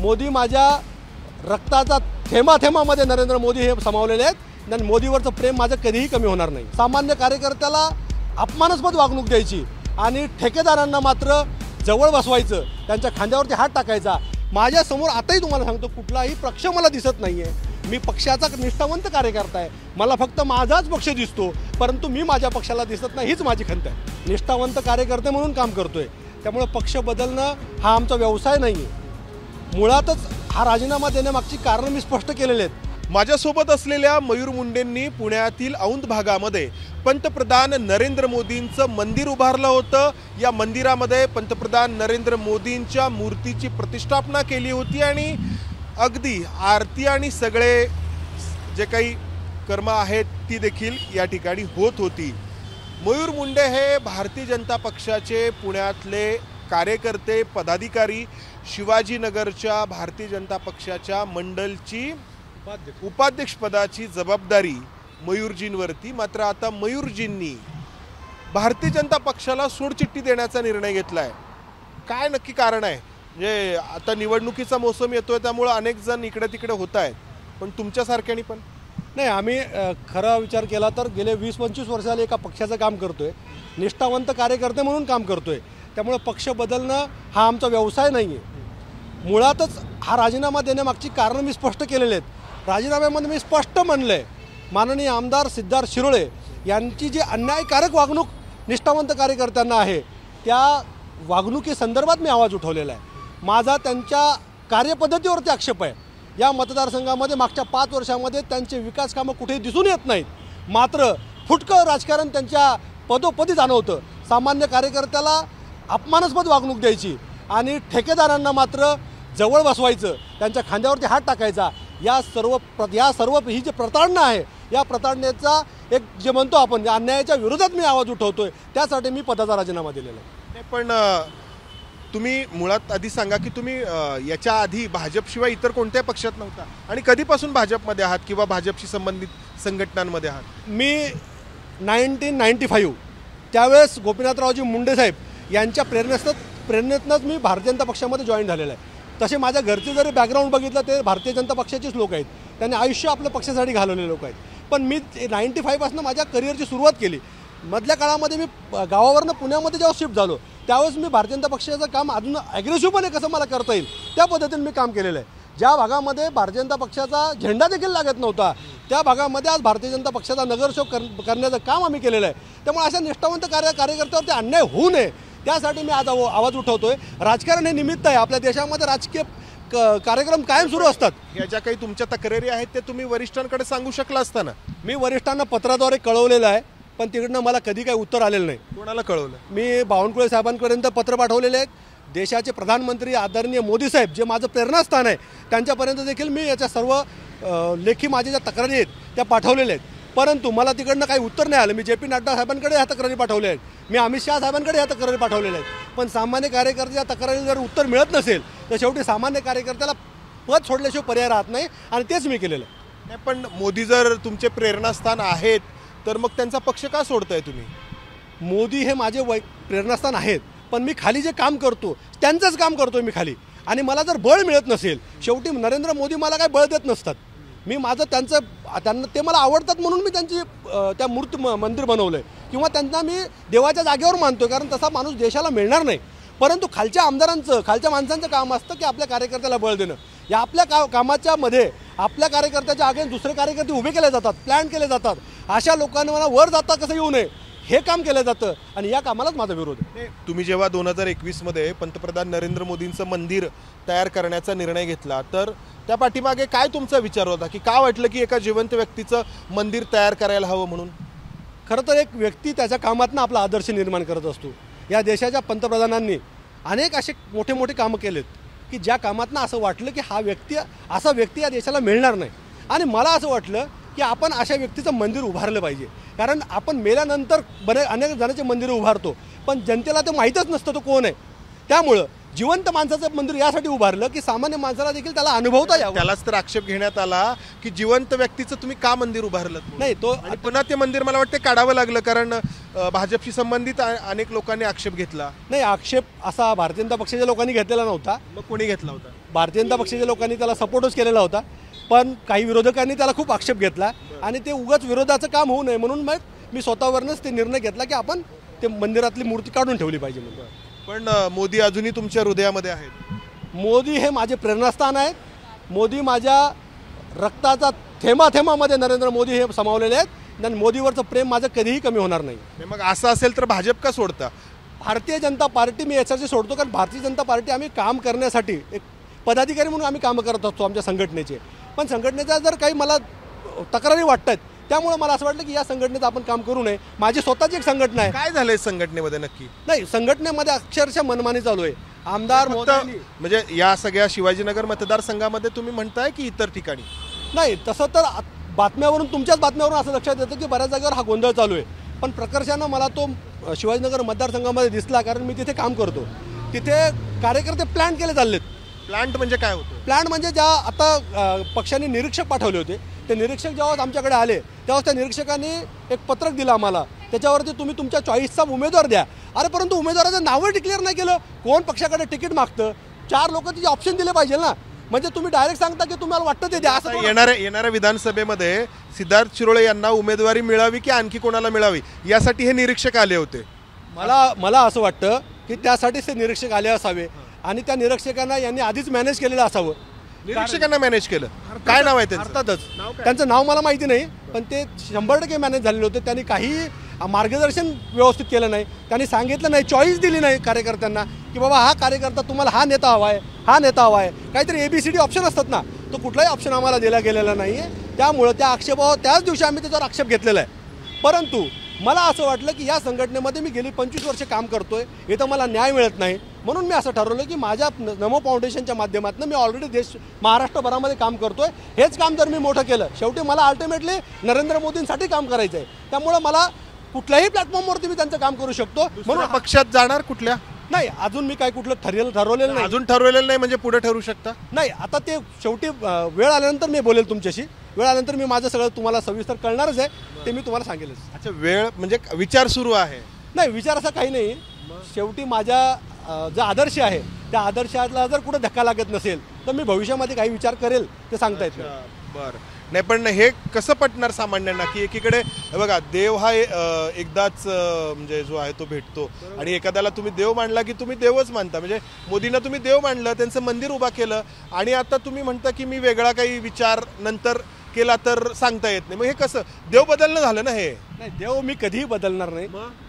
मोदी माझ्या रक्ताचा थेंबाथेंबामध्ये नरेंद्र मोदी हे समावलेले आहेत आणि मोदीवरचं प्रेम माझं कधीही कमी होणार नाही। सामान्य कार्यकर्त्याला अपमानास्पद वागणूक द्यायची आणि ठेकेदारांना मात्र जवळ बसवायचं, त्यांच्या खांद्यावरती हात टाकायचा। माझ्यासमोर आताही तुम्हाला सांगतो कुठलाही पक्ष मला दिसत नाही आहे। मी पक्षाचा निष्ठावंत कार्यकर्ता आहे, मला फक्त माझाच पक्ष दिसतो, परंतु मी माझ्या पक्षाला दिसत नाही, हीच माझी खंत आहे। निष्ठावंत कार्यकर्ते म्हणून काम करतोय, त्यामुळे पक्ष बदलणं हा आमचा व्यवसाय नाही आहे। मुळातच हा राजीनामा देण्यामागची कारणं मी स्पष्ट केलेली आहेत। माझ्यासोबत असलेल्या मयूर मुंडेंनी पुण्यातील औंध भागामध्ये पंतप्रधान नरेंद्र मोदींचं मंदिर उभारलं होतं। या मंदिरामध्ये पंतप्रधान नरेंद्र मोदींच्या मूर्तीची प्रतिष्ठापना केली होती आणि अगदी आरती आणि सगळे जे काही कर्म आहेत ती देखील या ठिकाणी होत होती। मयूर मुंडे हे भारतीय जनता पक्षाचे पुण्यातले कार्यकर्ते, पदाधिकारी, शिवाजीनगरच्या भारतीय जनता पक्षाच्या मंडलची उपाध्यक्षपदाची जबाबदारी मयूरजींवरती। मात्र आता मयूरजींनी भारतीय जनता पक्षाला सोडचिठ्ठी देण्याचा निर्णय घेतलाय। काय नक्की कारण आहे? म्हणजे आता निवडणुकीचा मोसम येतोय, त्यामुळे अनेक जण इकडे तिकडे होत आहेत, पण तुमच्यासारख्यानी पण नाही। आम्ही खरा विचार केला तर गेले 20-25 वर्षाला एका पक्षाचं काम करतोय, निष्ठावंत कार्यकर्ते म्हणून काम करतोय, त्यामुळे पक्ष बदलणं हा आमचा व्यवसाय नाही आहे। मुळातच हा राजीनामा देण्यामागची कारणं मी स्पष्ट केलेली आहेत। राजीनाम्यामध्ये मी स्पष्ट म्हणलंय, माननीय आमदार सिद्धार्थ शिरोळे यांची जी अन्यायकारक वागणूक निष्ठावंत कार्यकर्त्यांना आहे त्या वागणुकीसंदर्भात मी आवाज उठवलेला आहे। माझा त्यांच्या कार्यपद्धतीवरती आक्षेप आहे। या मतदारसंघामध्ये मागच्या 5 वर्षामध्ये त्यांचे विकास कामं कुठेही दिसून येत नाहीत, मात्र फुटकं राजकारण त्यांच्या पदोपदी जाणवतं। सामान्य कार्यकर्त्याला अपमानास्पद वागणूक द्यायची आणि ठेकेदारांना मात्र जवळ बसवायचं, त्यांच्या खांद्यावरती हात टाकायचा। या सर्व ही जी प्रताडणा आहे, या प्रताडणेचा एक जे म्हणतो आपण अन्यायाच्या विरोधात मी आवाज उठवतोय, त्यासाठी मी पदाचा राजीनामा दिलेला आहे। पण तुम्ही मुळात आधी सांगा की तुम्ही याच्या आधी भाजपशिवाय इतर कोणत्याही पक्षात नव्हता आणि कधीपासून भाजपमध्ये आहात किंवा भाजपशी संबंधित संघटनांमध्ये आहात? मी 1995 त्यावेळेस गोपीनाथरावजी मुंडे साहेब यांच्या प्रेरणेतनंच मी भारतीय जनता पक्षामध्ये जॉईन झालेला आहे। तसे माझ्या घरचे जरी बॅकग्राऊंड बघितलं ते भारतीय जनता पक्षाचेच लोक आहेत, त्यांनी आयुष्य आपल्या पक्षासाठी घालवलेले लोक आहेत। पण मी 95 पासून माझ्या करिअरची सुरुवात केली। मधल्या काळामध्ये मी गावावरनं पुण्यामध्ये जेव्हा शिफ्ट झालो त्यावेळेस मी भारतीय जनता पक्षाचं काम अजून ॲग्रेसिव्हपणे कसं मला करता येईल त्या पद्धतीने मी काम केलेलं आहे। ज्या भागामध्ये भारतीय जनता पक्षाचा झेंडा देखील लागत नव्हता त्या भागामध्ये आज भारतीय जनता पक्षाचा नगरसेवक करण्याचं काम आम्ही केलेलं आहे। त्यामुळे अशा निष्ठावंत कार्यकर्त्यावरती अन्याय होऊ नये त्यासाठी मी आज आवाज उठवतोय। राजकारण हे निमित्त आहे, आपल्या देशामध्ये राजकीय कार्यक्रम कायम सुरू असतात। या ज्या काही तुमच्या तक्रारी आहेत ते तुम्ही वरिष्ठांकडे सांगू शकला असताना? मी वरिष्ठांना पत्राद्वारे कळवलेलं आहे, पण तिकडनं मला कधी काही उत्तर आलेलं नाही। कोणाला कळवलं? मी बावनकुळे साहेबांपर्यंत पत्र पाठवलेले आहेत। देशाचे प्रधानमंत्री आदरणीय मोदी साहेब जे माझं प्रेरणास्थान आहे त्यांच्यापर्यंत देखील मी याच्या सर्व लेखी माझ्या ज्या तक्रारी आहेत त्या पाठवलेल्या आहेत, परंतु मला तिकडनं काही उत्तर नाही आलं। मी JP नड्डा साहेबांकडे ह्या तक्रारी पाठवल्या आहेत, मी अमित शाह साहेबांकडे ह्या तक्रारी पाठवलेल्या आहेत, पण सामान्य कार्यकर्त्याच्या तक्रारीला जर उत्तर मिळत नसेल तर शेवटी सामान्य कार्यकर्त्याला पद सोडल्याशिवाय पर्याय राहत नाही आणि तेच मी केलेलं आहे। नाही, पण मोदी जर तुमचे प्रेरणास्थान आहेत तर मग त्यांचा पक्ष का सोडताय तुम्ही? मोदी हे माझे प्रेरणास्थान आहेत, पण मी खाली जे काम करतो त्यांचंच काम करतोय मी खाली, आणि मला जर बळ मिळत नसेल, शेवटी नरेंद्र मोदी मला काय बळ देत नसतात। मी माझं त्यांना ते मला आवडतात म्हणून मी त्यांची त्या मूर्ती मंदिर बनवलं आहे किंवा त्यांना मी देवाच्या जागेवर मानतोय, कारण तसा माणूस देशाला मिळणार नाही। परंतु खालच्या आमदारांचं, खालच्या माणसांचं काम असतं की आपल्या कार्यकर्त्याला बळ देणं। या आपल्या कामाच्या मध्ये आपल्या कार्यकर्त्याच्या अगेन्स्ट दुसरे कार्यकर्ते उभे केले जातात, प्लॅन केले जातात। अशा लोकांना मला वर जाता कसं येऊ नये हे काम केलं जातं आणि या कामालाच माझा विरोध आहे। तुम्ही जेव्हा 2021 मध्ये पंतप्रधान नरेंद्र मोदींचं मंदिर तयार करण्याचा निर्णय घेतला तर त्या पाठीमागे काय तुमचा विचार होता की का वाटलं की एका जिवंत व्यक्तीचं मंदिर तयार करायला हवं म्हणून? खरं तर एक व्यक्ती त्याच्या कामातनं आपला आदर्श निर्माण करत असतो। या देशाच्या पंतप्रधानांनी अनेक असे मोठे मोठे कामं केलेत की ज्या कामातनं असं वाटलं की असा व्यक्ती या देशाला मिळणार नाही, आणि मला असं वाटलं की आपण अशा व्यक्तीचं मंदिर उभारलं पाहिजे। कारण आपण मेल्यानंतर अनेक जणांचे मंदिर उभारतो, पण जनतेला ते माहीतच नसतं तो कोण आहे। त्यामुळं जिवंत माणसाचं मंदिर यासाठी उभारलं की सामान्य माणसाला देखील त्याला अनुभवता यावं। त्यालाच तर आक्षेप घेण्यात आला की जिवंत व्यक्तीचं तुम्ही का मंदिर उभारलं नाही, तो आणि पुन्हा ते मंदिर मला वाटतं काढावं लागलं कारण भाजपशी संबंधित अनेक लोकांनी आक्षेप घेतला। नाही, आक्षेप असा भारतीय जनता पक्षाच्या लोकांनी घेतलेला नव्हता। मग कोणी घेतला होता? भारतीय जनता पक्षाच्या लोकांनी त्याला सपोर्टच केलेला होता, पण काही विरोधकांनी त्याला खूप आक्षेप घेतला आणि ते उगाच विरोधाचं काम होऊ नये म्हणून मग मी स्वतःवरनंच ते निर्णय घेतला की आपण ते मंदिरातली मूर्ती काढून ठेवली पाहिजे म्हणून. पण मोदी अजूनही तुमच्या हृदयामध्ये आहेत. मोदी हे माझे प्रेरणास्थान आहेत. मोदी माझ्या रक्ताचा थेंबाथेंबामध्ये नरेंद्र मोदी हे समावलेले आहेत आणि मोदीवरचं प्रेम माझं कधीही कमी होणार नाही. मग असं असेल तर भाजप का सोडता? भारतीय जनता पार्टी मी याच्यासाठी सोडतो कारण भारतीय जनता पार्टी आम्ही काम करण्यासाठी एक पदाधिकारी म्हणून आम्ही कामं करत असतो आमच्या संघटनेचे. पण संघटनेचा जर काही मला तक्रारी वाटत आहेत त्यामुळे मला असं वाटलं की या संघटनेचं आपण काम करू नये. माझी स्वतःची एक संघटना आहे. काय झालंय संघटनेमध्ये नक्की? नाही, संघटनेमध्ये अक्षरशः मनमानी चालू आहे. आमदार मोदी म्हणजे या सगळ्या शिवाजीनगर मतदारसंघामध्ये तुम्ही म्हणताय की इतर ठिकाणी? नाही, तसं तर बातम्यावरून तुमच्याच बातम्यावरून असं लक्षात येतं की बऱ्याच जागेवर हा गोंधळ चालू आहे. पण प्रकर्षानं मला तो शिवाजीनगर मतदारसंघामध्ये दिसला कारण मी तिथे काम करतो. तिथे कार्यकर्ते प्लॅन केले चाललेत. प्लांट म्हणजे काय होतं? प्लॅन म्हणजे ज्या आता पक्षाने निरीक्षक पाठवले होते ते निरीक्षक जेव्हा आमच्याकडे आले तेव्हा त्या निरीक्षकांनी एक पत्रक दिलं आम्हाला, त्याच्यावरती तुम्ही तुमच्या चॉईसचा उमेदवार द्या. अरे परंतु उमेदवाराचं नावं डिक्लेअर नाही केलं. कोण पक्षाकडे तिकीट मागतं? 4 लोक तिचे ऑप्शन दिले पाहिजे ना. म्हणजे तुम्ही डायरेक्ट सांगता की तुम्हाला वाटतं ते द्या. असं येणाऱ्या विधानसभेमध्ये सिद्धार्थ शिरोळे यांना उमेदवारी मिळावी की आणखी कोणाला मिळावी यासाठी हे निरीक्षक आले होते. मला असं वाटतं की त्यासाठीच ते निरीक्षक आले असावे आणि त्या निरीक्षकांना यांनी आधीच मॅनेज केलेलं असावं. निरीक्षकांना मॅनेज केलं. काय नाव आहे त्यांचं? अर्थातच त्यांचं नाव मला माहिती नाही, पण ते 100% मॅनेज झालेले होते. त्यांनी काही मार्गदर्शन व्यवस्थित केलं नाही. त्यांनी सांगितलं नाही, चॉईस दिली नाही कार्यकर्त्यांना की बाबा हा कार्यकर्ता तुम्हाला हा नेता हवा आहे, हा नेता हवा आहे. काहीतरी ABCD ऑप्शन असतात ना, तो कुठलाही ऑप्शन आम्हाला दिला गेलेला नाही आहे. त्यामुळं त्या आक्षेपावर त्याच दिवशी आम्ही त्याच्यावर आक्षेप घेतलेला आहे. परंतु मला असं वाटलं की या संघटनेमध्ये मी गेली 25 वर्ष काम करतोय, इथं मला न्याय मिळत नाही. म्हणून मी असं ठरवलं की माझ्या नमो फाउंडेशनच्या माध्यमातून मी ऑलरेडी महाराष्ट्रभरामध्ये काम करतोय. हेच काम जर मी मोठं केलं, शेवटी मला अल्टिमेटली नरेंद्र मोदींसाठी काम करायचं आहे. त्यामुळं मला कुठल्याही प्लॅटफॉर्मवरती मी त्यांचं काम करू शकतो. म्हणून पक्षात जाणार कुठल्या? नाही, अजून मी काय कुठलं ठरवलेलं नाही. अजून ठरवलेलं नाही म्हणजे पुढे ठरवू शकता? नाही, आता ते शेवटी वेळ आल्यानंतर मी बोलेल तुमच्याशी. वेळ आल्यानंतर मी माझं सगळं तुम्हाला सविस्तर कळणारच आहे, ते मी तुम्हाला सांगेलच. अच्छा, वेळ म्हणजे विचार सुरू आहे? नाही, विचार असा काही नाही. शेवटी माझ्या जो आदर्श आहे त्या आदर्शाला जर कुठे धक्का लागत नसेल तर मी भविष्यामध्ये काही विचार करेल ते सांगता येत नाही. बरं. नाही, पण हे कसं पटणार सामान्यांना की एकीकडे बघा देव हा एकदाच म्हणजे जो आहे तो भेटतो आणि एखाद्याला तुम्ही देव मानला की तुम्ही देवच मानता. म्हणजे मोदींना तुम्ही देव मानलं, त्यांचं मंदिर उभा केलं आणि आता तुम्ही म्हणता की मी वेगळा काही विचार नंतर केला तर सांगता येत नाही. मग हे कसं देव बदलणं झालं ना? हे नाही, देव मी कधीही बदलणार नाही.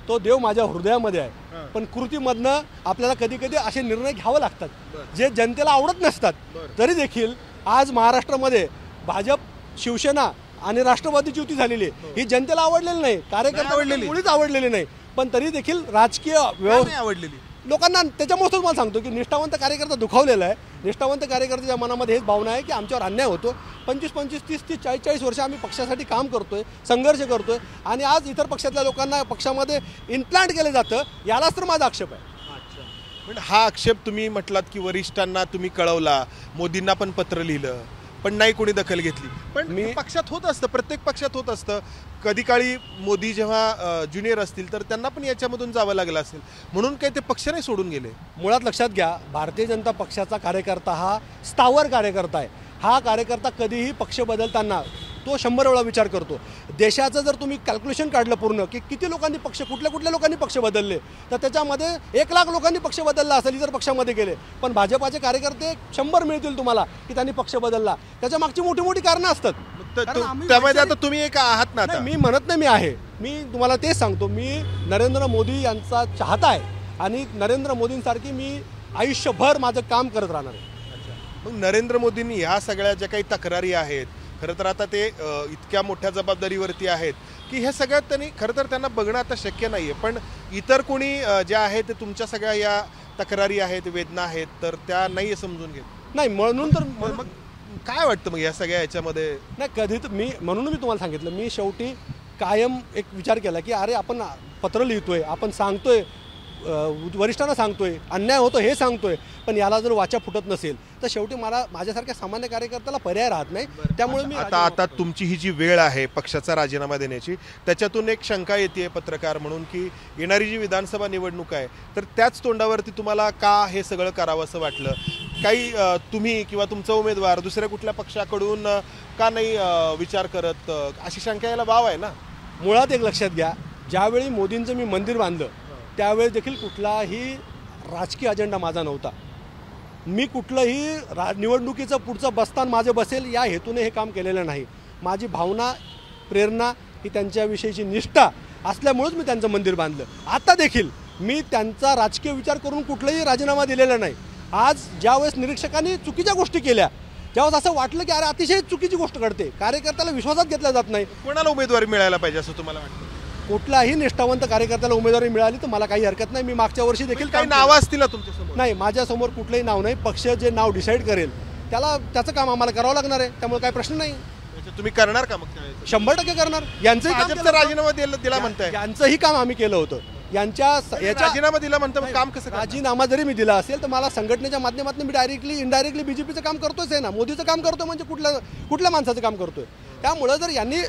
तो देव माझ्या हृदयामध्ये आहे. पण कृतीमधनं आपल्याला कधी कधी असे निर्णय घ्यावे लागतात जे जनतेला आवडत नसतात. तरी देखील आज महाराष्ट्रामध्ये भाजप, शिवसेना आणि राष्ट्रवादीची युती झालेली आहे. ही जनतेला आवडलेली नाही, कार्यकर्ते मुळीच आवडलेली नाही. पण तरी देखील राजकीय व्यवस्था आवडलेली लोकांना. त्याच्यामुळेच मला सांगतो की निष्ठावंत कार्यकर्ता दुखावलेला आहे. निष्ठावंत कार्यकर्त्याच्या मनामध्ये हेच भावना आहे की आमच्यावर अन्याय होतो. 25-25, 30-30, 40-40 वर्ष आम्ही पक्षासाठी काम करतोय, संघर्ष करतोय आणि आज इतर पक्षातल्या लोकांना पक्षामध्ये इम्प्लांट केलं जातं. यालाच तर माझा आक्षेप आहे. पण हा आक्षेप तुम्ही म्हटलात की वरिष्ठांना तुम्ही कळवला, मोदींना पण पत्र लिहिलं, पण नाही कोणी दखल घेतली. पण मी पक्षात होत असतं, प्रत्येक पक्षात होत असतं. कधी काळी मोदी जेव्हा ज्युनियर असतील तर त्यांना पण याच्यामधून जावं लागलं असेल, म्हणून काही ते पक्ष नाही सोडून गेले. मुळात लक्षात घ्या, भारतीय जनता पक्षाचा कार्यकर्ता हा स्थावर कार्यकर्ता आहे. हा कार्यकर्ता कधीही पक्ष बदलताना तो 100 वेळा विचार करतो. देशाचं जर तुम्ही कॅल्क्युलेशन काढलं पूर्ण की किती लोकांनी पक्ष, कुठल्या लोकांनी पक्ष बदलले, तर त्याच्यामध्ये 1 लाख लोकांनी पक्ष बदलला असेल इतर पक्षामध्ये गेले. पण भाजपाचे कार्यकर्ते 100 मिळतील तुम्हाला की त्यांनी पक्ष बदलला. त्याच्या मागची मोठी मोठी कारणं असतात. त्यामध्ये आता तुम्ही एक आहात ना? मी म्हणत नाही मी आहे. मी तुम्हाला तेच सांगतो, मी नरेंद्र मोदी यांचा चाहता आहे आणि नरेंद्र मोदींसारखी मी आयुष्यभर माझं काम करत राहणार आहे. मग नरेंद्र मोदींनी ह्या सगळ्या ज्या काही तक्रारी आहेत, खरं तर आता ते इतक्या मोठ्या जबाबदारीवरती आहेत की हे सगळ्यात त्यांनी खरं तर त्यांना बघणं आता शक्य नाही आहे. पण इतर कोणी ज्या आहेत ते तुमच्या सगळ्या या तक्रारी आहेत, वेदना आहेत, तर त्या नाही समजून घेत. नाही, म्हणून तर मग काय वाटतं मग या सगळ्या याच्यामध्ये? नाही, कधी तर म्हणून मी तुम्हाला सांगितलं, मी शेवटी कायम एक विचार केला की अरे आपण पत्र लिहितोय, आपण सांगतोय, वरिष्ठांना सांगतोय, अन्याय होतो हे सांगतोय, पण याला जर वाचा फुटत नसेल तर शेवटी मला माझ्यासारख्या सामान्य कार्यकर्त्याला पर्याय राहत नाही. त्यामुळे मी आता तुमची ही जी वेळ आहे पक्षाचा राजीनामा देण्याची, त्याच्यातून एक शंका येते पत्रकार म्हणून की येणारी जी विधानसभा निवडणूक आहे तर त्याच तोंडावरती तुम्हाला का हे सगळं करावं असं वाटलं? काही तुम्ही किंवा तुमचा उमेदवार दुसऱ्या कुठल्या पक्षाकडून का नाही विचार करत, अशी शंका यायला वाव आहे ना? मुळात एक लक्षात घ्या, ज्यावेळी मोदींचं मी मंदिर बांधलं त्यावेळी देखील कुठलाही राजकीय अजेंडा माझा नव्हता. मी कुठलंही निवडणुकीचं पुढचं बस्तान माझं बसेल या हेतूने हे काम केलेलं नाही. माझी भावना, प्रेरणा ही त्यांच्याविषयीची निष्ठा असल्यामुळेच मी त्यांचं मंदिर बांधलं. आता देखील मी त्यांचा राजकीय विचार करून कुठलाही राजीनामा दिलेला नाही. आज ज्यावेळेस निरीक्षकांनी चुकीच्या गोष्टी केल्या, ज्यावेळेस असं वाटलं की अरे अतिशय चुकीची गोष्ट घडते, कार्यकर्त्याला विश्वासात घेतला जात नाही, कोणाला उमेदवारी मिळायला पाहिजे असं तुम्हाला वाटतं? कुठलाही निष्ठावंत कार्यकर्त्याला उमेदवारी मिळाली तर मला काही हरकत नाही. मी मागच्या वर्षी देखील काही नावं असतील ना तुमच्यासमोर? नाही, माझ्यासमोर कुठलंही नाव नाही. पक्ष जे नाव डिसाईड करेल त्याचं काम आम्हाला करावं लागणार आहे, त्यामुळे काही प्रश्न नाही. तुम्ही करणार का मग त्यावेळेस? 100% करणार. यांचंही काम भाजपचा राजीनामा दिला म्हणताय. यांचंही काम आम्ही केलं होतं. याच्या राजीनामा दिला म्हणता, मग काम कसं करणार? राजीनामा जरी मी दिला असेल तर मला संघटनेच्या माध्यमातून मी डायरेक्टली इनडायरेक्टली बीजेपीचं काम करतोच आहे ना. मोदीचं काम करतोय म्हणजे कुठल्या माणसाचं काम करतोय. त्यामुळं जर यांनी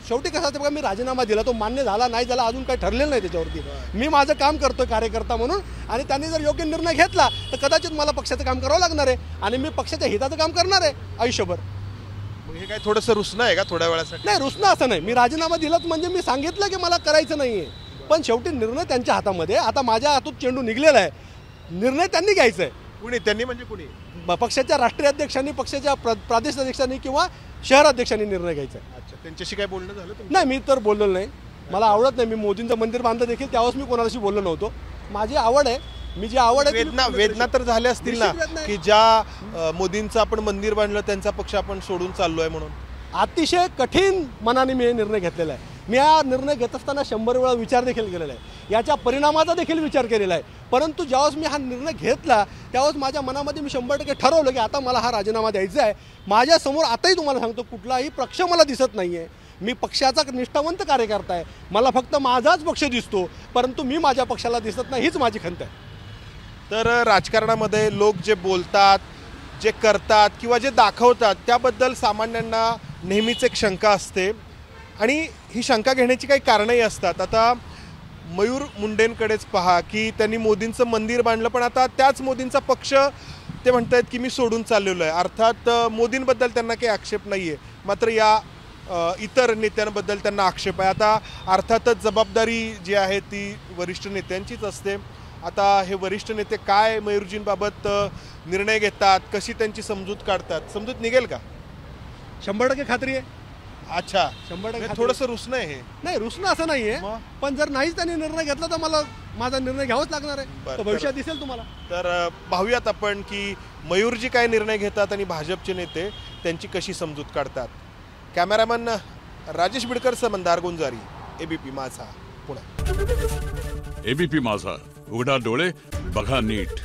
शेवटी कसं असतं बघा, मी राजीनामा दिला, तो मान्य झाला नाही झाला अजून काही ठरलेलं नाही त्याच्यावरती. मी माझं काम करतोय कार्यकर्ता म्हणून, आणि त्यांनी जर योग्य निर्णय घेतला तर कदाचित मला पक्षाचं काम करावं लागणार आहे आणि मी पक्षाच्या हिताचं काम करणार आहे आयुष्यभर. हे काय थोडंसं रुसणं आहे का थोड्या वेळासाठी? नाही, रुसणं असं नाही. मी राजीनामा दिलाच म्हणजे मी सांगितलं की मला करायचं नाहीये, पण शेवटी निर्णय त्यांच्या हातामध्ये. आता माझ्या हातून चेंडू निघलेला आहे, निर्णय त्यांनी घ्यायचा आहे. कुणी त्यांनी म्हणजे कुणी? पक्षाच्या राष्ट्रीय अध्यक्षांनी, पक्षाच्या प्रादेशिक अध्यक्षांनी किंवा शहर अध्यक्षांनी निर्णय घ्यायचा आहे. अच्छा, त्यांच्याशी काय बोलणं झालं तुमचं? नाही, मी तर बोललो नाही. मला आवडत नाही. मी मोदींचं मंदिर बांधलं देखील त्यावेळेस मी कोणाशी बोललो नव्हतो. माझी आवड आहे, मी जी आवड आहे वेदना तर झाल्या असतील ना की ज्या मोदींचं आपण मंदिर बांधलं त्यांचा पक्ष आपण सोडून चाललोय म्हणून. अतिशय कठीण मनाने मी हे निर्णय घेतलेला आहे. मी हा निर्णय घेत असताना 100 वेळा विचार देखील केलेला आहे, याच्या परिणामाचा देखील विचार केलेला आहे. परंतु ज्यावेळेस मी हा निर्णय घेतला त्यावेळेस माझ्या मनामध्ये मी 100% ठरवलं की आता मला हा राजीनामा द्यायचा आहे. माझ्यासमोर आताही तुम्हाला सांगतो कुठलाही पक्ष मला दिसत नाही आहे. मी पक्षाचा निष्ठावंत कार्यकर्ता आहे, मला फक्त माझाच पक्ष दिसतो, परंतु मी माझ्या पक्षाला दिसत नाही, हीच माझी खंत आहे. तर राजकारणामध्ये लोक जे बोलतात, जे करतात किंवा जे दाखवतात त्याबद्दल सामान्यांना नेहमीच एक शंका असते आणि ही शंका घेण्याची काही कारणंही असतात. आता मयूर मुंडेंकडेच पहा की त्यांनी मोदींचं मंदिर बांधलं, पण आता त्याच मोदींचा पक्ष ते म्हणत आहेत की मी सोडून चाललेलो आहे. अर्थात मोदींबद्दल त्यांना काही आक्षेप नाही आहे, मात्र या इतर नेत्यांबद्दल त्यांना आक्षेप आहे. आता अर्थातच जबाबदारी जी आहे ती वरिष्ठ नेत्यांचीच असते. आता हे वरिष्ठ नेते काय मयूरजींबाबत निर्णय घेतात, कशी त्यांची समजूत काढतात, समजूत निघेल का? 100% खात्री आहे. अच्छा, 100% थोडंसं रुसणं आहे हे. नाही, रुसणं असं नाहीये, पण जर नाहीच त्यांनी निर्णय घेतला तर मला माझा निर्णय घ्यावाच लागणार आहे. भविष्यात दिसेल तुम्हाला. तर पाहूयात आपण की मयूरजी काय निर्णय घेतात आणि भाजपचे नेते त्यांची कशी समजूत काढतात. कॅमेरामन राजेश बिडकर सह मंदार गुंजारी, एबीपी माझा, पुणे. एबीपी माझा, उघडा डोळे बघा नीट.